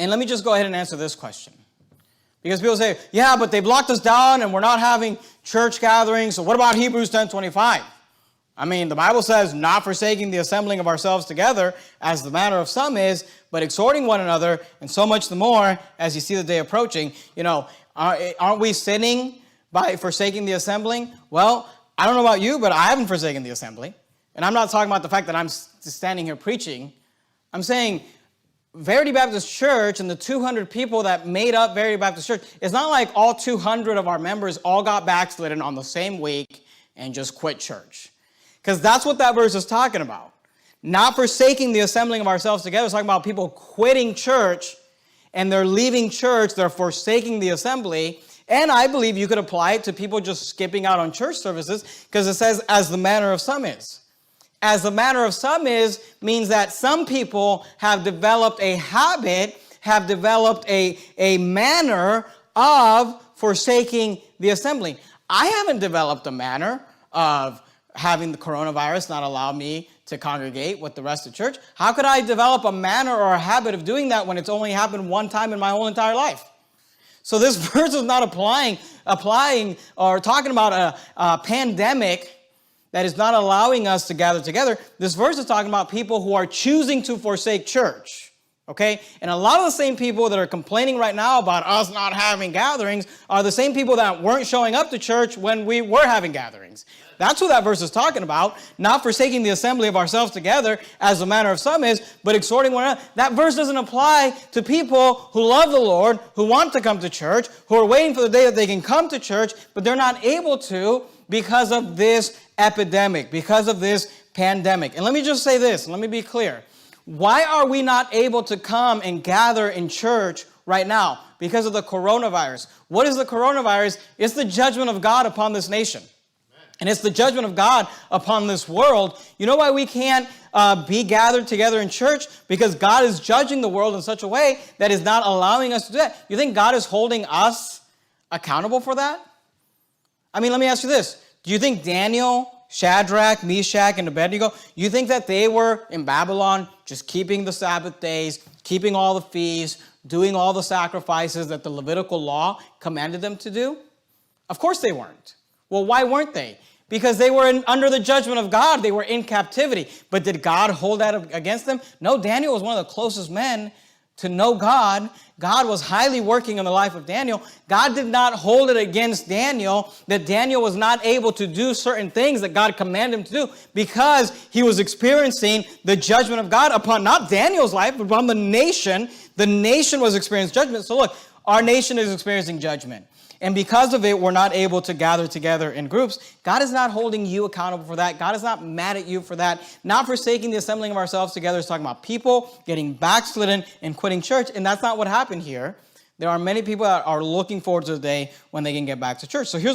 And let me just go ahead and answer this question. Because people say, yeah, but they blocked us down and we're not having church gatherings. So what about Hebrews 10:25? I mean, the Bible says, not forsaking the assembling of ourselves together, as the manner of some is, but exhorting one another, and so much the more as you see the day approaching. Aren't we sinning by forsaking the assembling? Well, I don't know about you, but I haven't forsaken the assembly. And I'm not talking about the fact that I'm standing here preaching. I'm saying Verity Baptist Church and the 200 people that made up Verity Baptist Church, it's not like all 200 of our members all got backslidden on the same week and just quit church. Because that's what that verse is talking about. Not forsaking the assembling of ourselves together. It's talking about people quitting church and they're leaving church. They're forsaking the assembly. And I believe you could apply it to people just skipping out on church services because it says, as the manner of some is. As the manner of some is means that some people have developed a habit, have developed a manner of forsaking the assembly. I haven't developed a manner of having the coronavirus not allow me to congregate with the rest of the church. How could I develop a manner or a habit of doing that when it's only happened one time in my whole entire life? So this verse is not applying or talking about a pandemic that is not allowing us to gather together. This verse is talking about people who are choosing to forsake church. Okay? And a lot of the same people that are complaining right now about us not having gatherings are the same people that weren't showing up to church when we were having gatherings. That's what that verse is talking about. Not forsaking the assembly of ourselves together, as the manner of some is, but exhorting one another. That verse doesn't apply to people who love the Lord, who want to come to church, who are waiting for the day that they can come to church, but they're not able to because of this epidemic, because of this pandemic. And let me just say this, let me be clear. Why are we not able to come and gather in church right now? Because of the coronavirus. What is the coronavirus? It's the judgment of God upon this nation. And it's the judgment of God upon this world. You know why we can't be gathered together in church? Because God is judging the world in such a way that is not allowing us to do that. You think God is holding us accountable for that? I mean, let me ask you this. Do you think Daniel, Shadrach, Meshach, and Abednego, you think that they were in Babylon just keeping the Sabbath days, keeping all the feasts, doing all the sacrifices that the Levitical law commanded them to do? Of course they weren't. Well, why weren't they? Because they were under the judgment of God. They were in captivity. But did God hold that against them? No, Daniel was one of the closest men to know God. God was highly working in the life of Daniel. God did not hold it against Daniel that Daniel was not able to do certain things that God commanded him to do because he was experiencing the judgment of God upon not Daniel's life, but upon the nation. The nation was experiencing judgment. So look, our nation is experiencing judgment. And because of it, we're not able to gather together in groups. God is not holding you accountable for that. God is not mad at you for that. Not forsaking the assembling of ourselves together is talking about people getting backslidden and quitting church. And that's not what happened here. There are many people that are looking forward to the day when they can get back to church. So here's